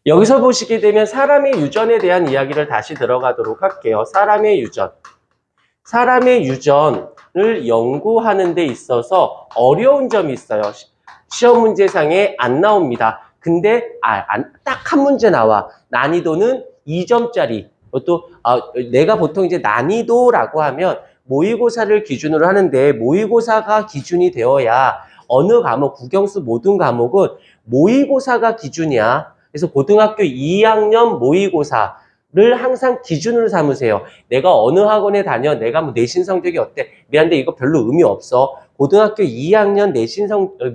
여기서 보시게 되면 사람의 유전에 대한 이야기를 다시 들어가도록 할게요. 사람의 유전. 사람의 유전을 연구하는 데 있어서 어려운 점이 있어요. 시험 문제상에 안 나옵니다. 근데 딱 한 문제 나와. 난이도는 2점짜리. 내가 보통 이제 난이도라고 하면 모의고사를 기준으로 하는데 모의고사가 기준이 되어야 어느 과목, 국영수 모든 과목은 모의고사가 기준이야. 그래서 고등학교 2학년 모의고사를 항상 기준으로 삼으세요. 내가 어느 학원에 다녀, 내가 뭐 내신 성적이 어때? 미안한데 이거 별로 의미 없어. 고등학교 2학년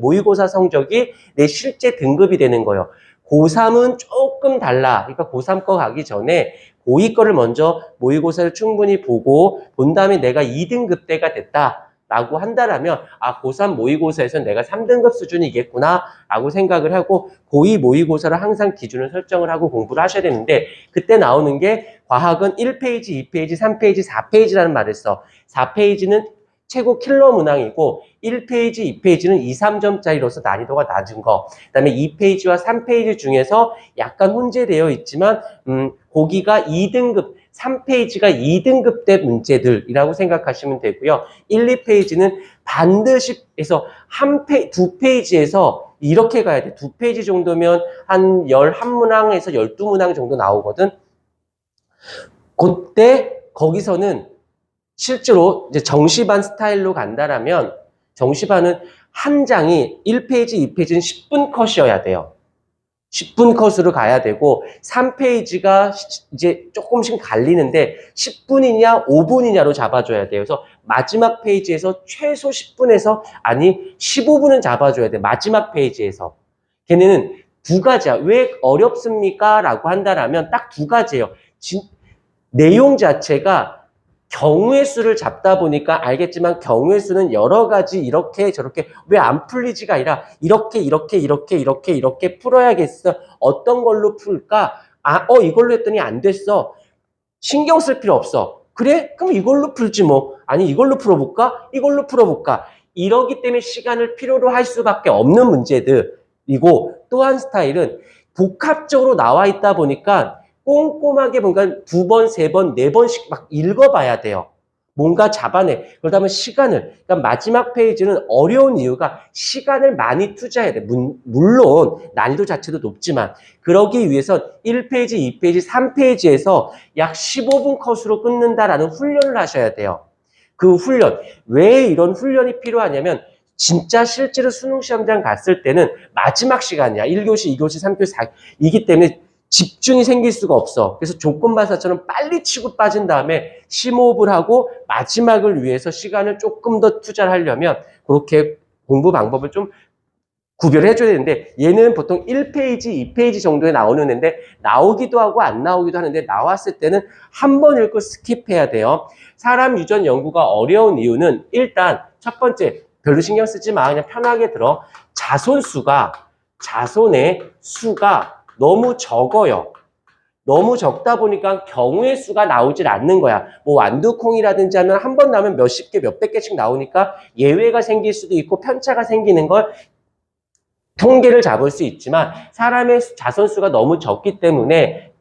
모의고사 성적이 내 실제 등급이 되는 거예요. 고3은 조금 달라. 그러니까 고3 거 가기 전에 고2 거를 먼저 모의고사를 충분히 보고 본 다음에 내가 2등급대가 됐다. 라고 한다라면 고3 모의고사에서는 내가 3등급 수준이겠구나 라고 생각을 하고 고2 모의고사를 항상 기준을 설정을 하고 공부를 하셔야 되는데 그때 나오는 게 과학은 1페이지, 2페이지, 3페이지, 4페이지라는 말을 써. 4페이지는 최고 킬러 문항이고 1페이지, 2페이지는 2, 3점짜리로서 난이도가 낮은 거. 그 다음에 2페이지와 3페이지 중에서 약간 혼재되어 있지만 거기가 2등급 3페이지가 2등급대 문제들이라고 생각하시면 되고요. 1, 2페이지는 반드시 해서 두 페이지에서 이렇게 가야 돼. 두 페이지 정도면 한 11문항에서 12문항 정도 나오거든. 그때 거기서는 실제로 이제 정시반 스타일로 간다라면 정시반은 한 장이 1페이지, 2페이지는 10분 컷이어야 돼요. 10분 컷으로 가야 되고 3페이지가 이제 조금씩 갈리는데 10분이냐 5분이냐로 잡아줘야 돼요. 그래서 마지막 페이지에서 최소 10분에서 아니 15분은 잡아줘야 돼. 마지막 페이지에서. 걔네는 두 가지야. 왜 어렵습니까? 라고 한다라면 딱 두 가지예요. 내용 자체가 경우의 수를 잡다 보니까 알겠지만 경우의 수는 여러 가지 이렇게 저렇게 왜 안 풀리지가 아니라 이렇게 풀어야겠어. 어떤 걸로 풀까? 이걸로 했더니 안 됐어. 신경 쓸 필요 없어. 그래? 그럼 이걸로 풀지 뭐. 아니 이걸로 풀어볼까? 이걸로 풀어볼까? 이러기 때문에 시간을 필요로 할 수밖에 없는 문제들이고 또 한 스타일은 복합적으로 나와 있다 보니까 꼼꼼하게 뭔가 두 번, 세 번, 네 번씩 막 읽어봐야 돼요. 뭔가 잡아내. 그러다 보면 그러니까 마지막 페이지는 어려운 이유가 시간을 많이 투자해야 돼. 물론 난이도 자체도 높지만 그러기 위해선 1페이지, 2페이지, 3페이지에서 약 15분 컷으로 끊는다라는 훈련을 하셔야 돼요. 그 훈련. 왜 이런 훈련이 필요하냐면 진짜 실제로 수능시험장 갔을 때는 마지막 시간이야. 1교시, 2교시, 3교시, 4이기 때문에 집중이 생길 수가 없어. 그래서 조건반사처럼 빨리 치고 빠진 다음에 심호흡을 하고 마지막을 위해서 시간을 조금 더 투자를 하려면 그렇게 공부 방법을 좀 구별해줘야 되는데 얘는 보통 1페이지, 2페이지 정도에 나오는 애인데 나오기도 하고 안 나오기도 하는데 나왔을 때는 한 번 읽고 스킵해야 돼요. 사람 유전 연구가 어려운 이유는 일단 첫 번째 별로 신경 쓰지 마. 그냥 편하게 들어. 자손의 수가 너무 적어요. 너무 적다 보니까 경우의 수가 나오질 않는 거야. 뭐 완두콩이라든지 하면 한 번 나오면 몇십 개, 몇백 개씩 나오니까 예외가 생길 수도 있고 편차가 생기는 걸 통계를 잡을 수 있지만 사람의 자손수가 너무 적기 때문에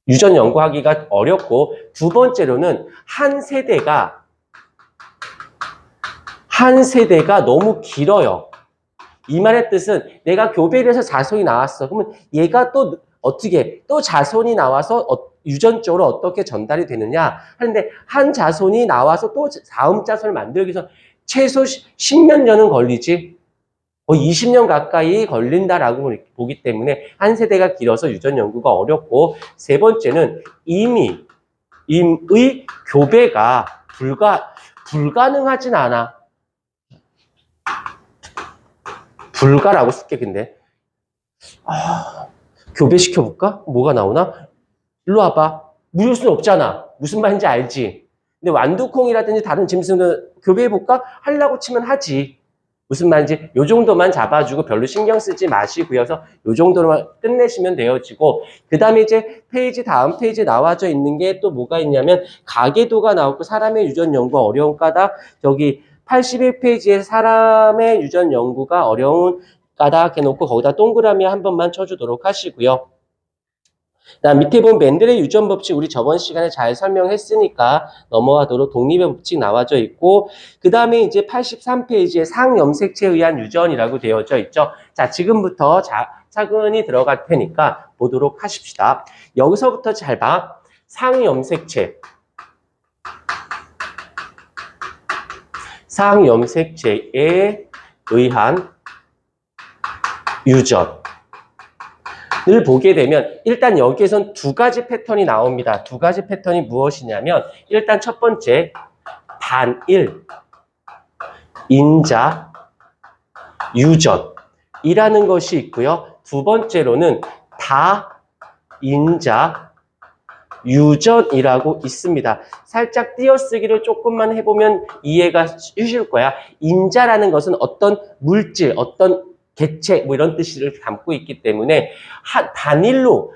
유전 연구하기가 어렵고 두 번째로는 한 세대가 너무 길어요. 이 말의 뜻은 내가 교배를 해서 자손이 나왔어. 그러면 얘가 또 어떻게 또 자손이 나와서 유전적으로 어떻게 전달이 되느냐 하는데 한 자손이 나와서 또 다음 자손을 만들기 위해서 최소 10년 전은 걸리지. 거의 20년 가까이 걸린다라고 보기 때문에 한 세대가 길어서 유전 연구가 어렵고 세 번째는 이미 임의 교배가 불가능하진 않아. 불가라고 쓸게 근데 교배시켜볼까? 뭐가 나오나? 일로 와봐. 무효 수는 없잖아. 무슨 말인지 알지? 근데 완두콩이라든지 다른 짐승은 교배해볼까? 하려고 치면 하지. 무슨 말인지 요 정도만 잡아주고 별로 신경 쓰지 마시고요. 요 정도로만 끝내시면 되어지고 그 다음에 이제 다음 페이지에 나와져 있는 게 또 뭐가 있냐면 가계도가 나오고 사람의 유전 연구 어려운 까닭 저기 81페이지에 사람의 유전 연구가 어려운 까닭 해놓고 거기다 동그라미 한 번만 쳐주도록 하시고요. 나 밑에 보면 맨델의 유전 법칙 우리 저번 시간에 잘 설명했으니까 넘어가도록 독립의 법칙 나와져 있고 그 다음에 이제 83페이지에 상염색체에 의한 유전이라고 되어져 있죠. 자, 지금부터 차근히 들어갈 테니까 보도록 하십시다. 여기서부터 잘 봐. 상염색체에 의한 유전 을 보게 되면 일단 여기에선 두 가지 패턴이 나옵니다. 두 가지 패턴이 무엇이냐면 일단 첫 번째 단일 인자 유전이라는 것이 있고요. 두 번째로는 다인자 유전이라고 있습니다. 살짝 띄어쓰기를 조금만 해보면 이해가 쉬울 거야. 인자라는 것은 어떤 물질, 어떤 개체 뭐 이런 뜻을 담고 있기 때문에 단일로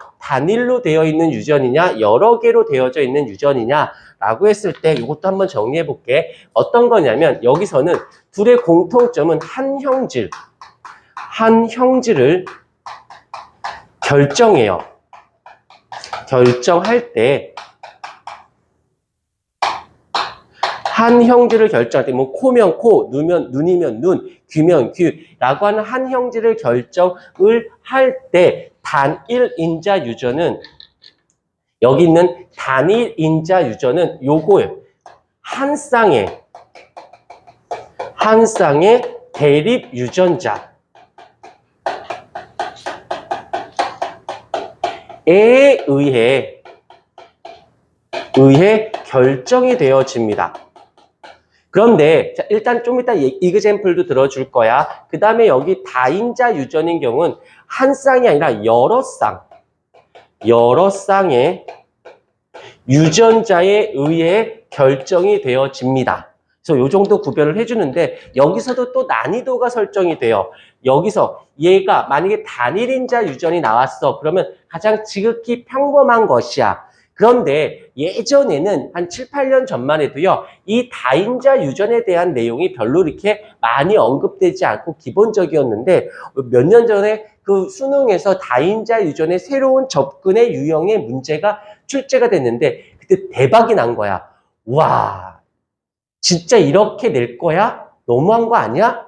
되어 있는 유전이냐 여러 개로 되어져 있는 유전이냐 라고 했을 때 이것도 한번 정리해 볼게. 어떤 거냐면 여기서는 둘의 공통점은 한 형질을 결정해요. 결정할 때 한 형질을 결정할 때 뭐 코면 코, 눈이면 눈, 귀면 귀라고 하는 한 형질을 결정을 할 때 단일 인자 유전은 여기 있는 단일 인자 유전은 요거예요. 한 쌍의 대립 유전자에 의해 결정이 되어집니다. 그런데 자, 일단 좀 이따 이그젬플도 들어줄 거야. 그 다음에 여기 다인자 유전인 경우는 한 쌍이 아니라 여러 쌍의 유전자에 의해 결정이 되어집니다. 그래서 요 정도 구별을 해주는데 여기서도 또 난이도가 설정이 돼요. 여기서 얘가 만약에 단일인자 유전이 나왔어. 그러면 가장 지극히 평범한 것이야. 그런데 예전에는 한 7, 8년 전만 해도요. 이 다인자 유전에 대한 내용이 별로 이렇게 많이 언급되지 않고 기본적이었는데 몇 년 전에 그 수능에서 다인자 유전의 새로운 접근의 유형의 문제가 출제가 됐는데 그때 대박이 난 거야. 와, 진짜 이렇게 낼 거야? 너무한 거 아니야?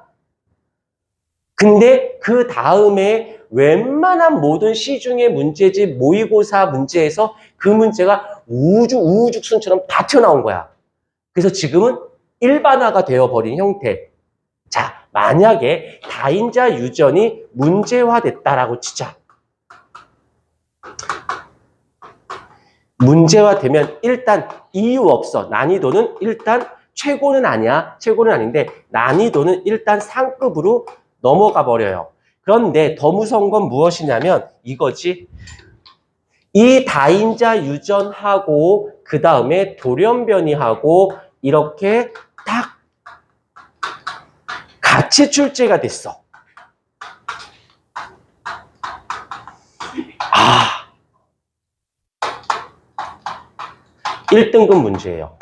근데 그 다음에 웬만한 모든 시중의 문제집 모의고사 문제에서 그 문제가 우후죽순처럼 다 튀어나온 거야. 그래서 지금은 일반화가 되어버린 형태. 자, 만약에 다인자 유전이 문제화됐다라고 치자. 문제화되면 일단 이유 없어. 난이도는 일단 최고는 아니야. 최고는 아닌데 난이도는 일단 상급으로 넘어가 버려요. 그런데 더 무서운 건 무엇이냐면 이거지. 이 다인자 유전하고 그 다음에 돌연변이하고 이렇게 딱 같이 출제가 됐어. 아, 1등급 문제예요.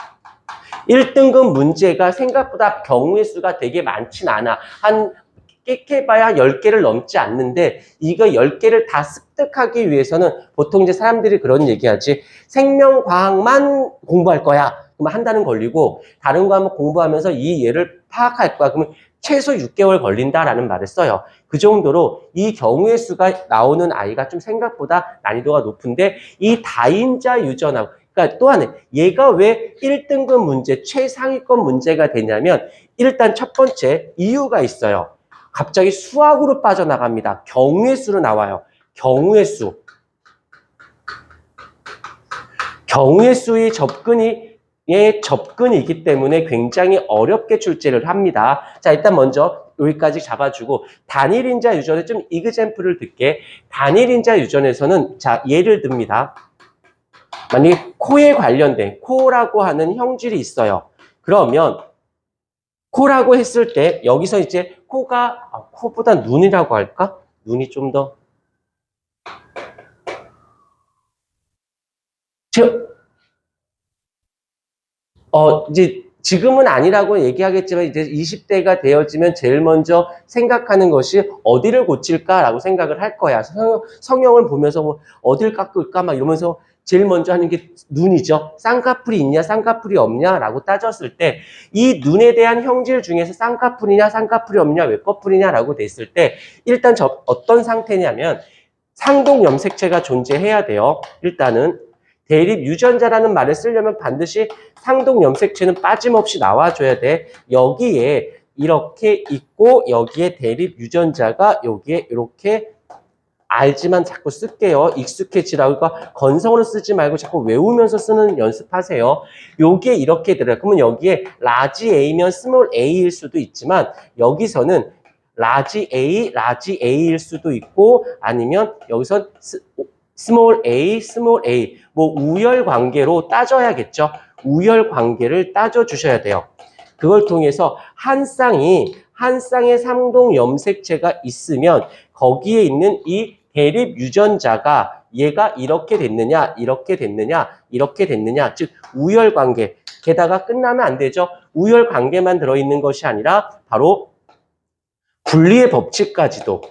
1등급 문제가 생각보다 경우의 수가 되게 많진 않아. 한 깨봐야 10개를 넘지 않는데 이거 10개를 다 습득하기 위해서는 보통 이제 사람들이 그런 얘기하지. 생명과학만 공부할 거야. 그러면 한 달은 걸리고 다른 거 한번 공부하면서 이 예를 파악할 거야. 그러면 최소 6개월 걸린다라는 말을 써요. 그 정도로 이 경우의 수가 나오는 아이가 좀 생각보다 난이도가 높은데 이 다인자 유전하고 그러니까 또 하나 얘가 왜 1등급 문제 최상위권 문제가 되냐면 일단 첫 번째 이유가 있어요. 갑자기 수학으로 빠져나갑니다. 경우의 수로 나와요. 경우의 수. 경우의 수의 접근이기 때문에 굉장히 어렵게 출제를 합니다. 자, 일단 먼저 여기까지 잡아주고 단일인자 유전에 좀 이그젬플을 듣게. 단일인자 유전에서는 자, 예를 듭니다. 만약에 코에 관련된 코라고 하는 형질이 있어요. 그러면 코라고 했을 때 여기서 이제 코가 코보다 눈이라고 할까? 눈이 좀 더 이제 지금은 아니라고 얘기하겠지만 이제 20대가 되어지면 제일 먼저 생각하는 것이 어디를 고칠까라고 생각을 할 거야. 성형을 보면서 뭐 어딜 깎을까 막 이러면서 제일 먼저 하는 게 눈이죠. 쌍꺼풀이 있냐 쌍꺼풀이 없냐라고 따졌을 때 이 눈에 대한 형질 중에서 쌍꺼풀이냐 쌍꺼풀이 없냐 외꺼풀이냐라고 됐을 때 일단 어떤 상태냐면 상동 염색체가 존재해야 돼요. 일단은 대립 유전자라는 말을 쓰려면 반드시 상동 염색체는 빠짐없이 나와줘야 돼. 여기에 이렇게 있고 여기에 대립 유전자가 여기에 이렇게 알지만 자꾸 쓸게요. 익숙해지라고. 그러니까 건성으로 쓰지 말고 자꾸 외우면서 쓰는 연습하세요. 요게 이렇게 들어요. 그러면 여기에 라지 A면 스몰 A일 수도 있지만 여기서는 라지 A일 수도 있고 아니면 여기선 스몰 A 뭐 우열 관계로 따져야겠죠. 우열 관계를 따져 주셔야 돼요. 그걸 통해서 한 쌍의 상동 염색체가 있으면 거기에 있는 이 대립 유전자가 얘가 이렇게 됐느냐, 이렇게 됐느냐, 이렇게 됐느냐, 즉 우열 관계. 게다가 끝나면 안 되죠. 우열 관계만 들어있는 것이 아니라 바로 분리의 법칙까지도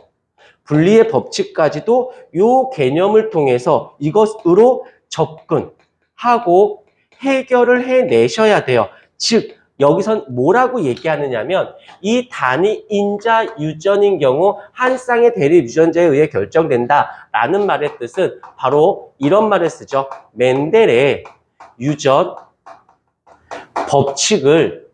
요 개념을 통해서 이것으로 접근하고 해결을 해내셔야 돼요. 즉 여기선 뭐라고 얘기하느냐면 이 단위 인자 유전인 경우 한 쌍의 대립 유전자에 의해 결정된다라는 말의 뜻은 바로 이런 말을 쓰죠. 멘델의 유전 법칙을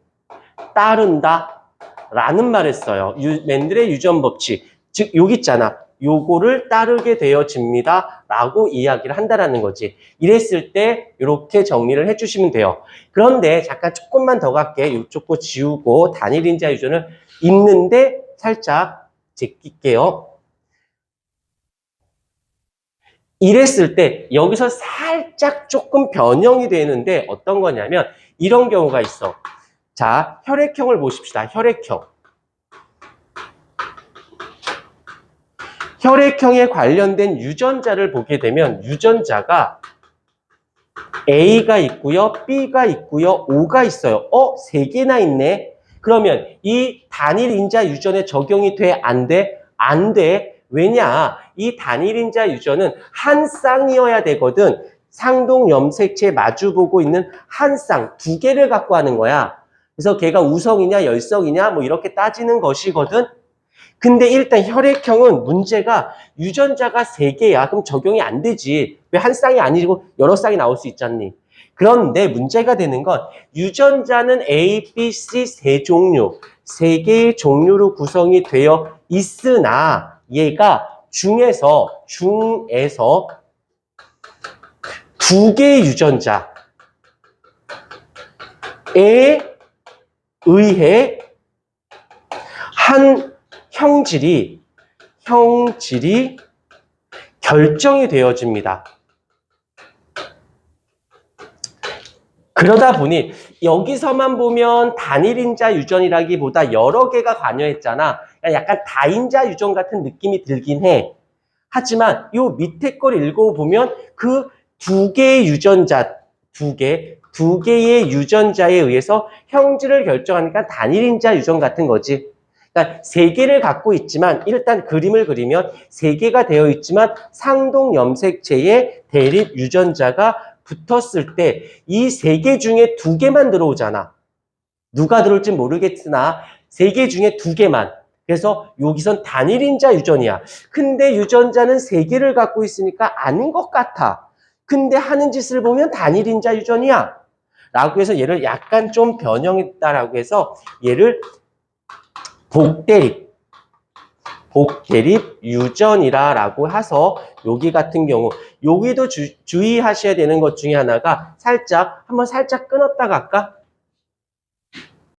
따른다라는 말을 써요. 멘델의 유전 법칙. 즉 여기 있잖아. 요거를 따르게 되어집니다. 라고 이야기를 한다라는 거지. 이랬을 때 이렇게 정리를 해주시면 돼요. 그런데 잠깐 조금만 더 갈게. 이쪽 거 지우고 단일인자 유전을 읽는데 살짝 제낄게요. 이랬을 때 여기서 살짝 조금 변형이 되는데 어떤 거냐면 이런 경우가 있어. 자, 혈액형을 보십시다. 혈액형에 관련된 유전자를 보게 되면 유전자가 A가 있고요, B가 있고요, O가 있어요. 3개나 있네. 그러면 이 단일 인자 유전에 적용이 돼? 안 돼? 안 돼. 왜냐? 이 단일 인자 유전은 한 쌍이어야 되거든. 상동 염색체 마주보고 있는 한 쌍, 2개를 갖고 하는 거야. 그래서 걔가 우성이냐 열성이냐 뭐 이렇게 따지는 것이거든. 근데 일단 혈액형은 문제가 유전자가 3개야. 그럼 적용이 안 되지. 왜 한 쌍이 아니고 여러 쌍이 나올 수 있잖니. 그런데 문제가 되는 건 유전자는 A, B, C 3개의 종류로 구성이 되어 있으나 얘가 중에서 2개의 유전자에 의해 한 형질이 결정이 되어집니다. 그러다 보니 여기서만 보면 단일인자 유전이라기보다 여러 개가 관여했잖아. 약간 다인자 유전 같은 느낌이 들긴 해. 하지만 요 밑에 걸 읽어보면 그 2개의 유전자, 2개의 유전자에 의해서 형질을 결정하니까 단일인자 유전 같은 거지. 그러니까 3개를 갖고 있지만 일단 그림을 그리면 3개가 되어 있지만 상동 염색체에 대립 유전자가 붙었을 때 이 3개 중에 2개만 들어오잖아. 누가 들어올지 모르겠으나 3개 중에 2개만. 그래서 여기선 단일인자 유전이야. 근데 유전자는 3개를 갖고 있으니까 아닌 것 같아. 근데 하는 짓을 보면 단일인자 유전이야. 라고 해서 얘를 약간 좀 변형했다라고 해서 얘를 복대립 유전이라고 해서 여기 같은 경우 여기도 주의하셔야 되는 것 중에 하나가 한번 살짝 끊었다 갈까?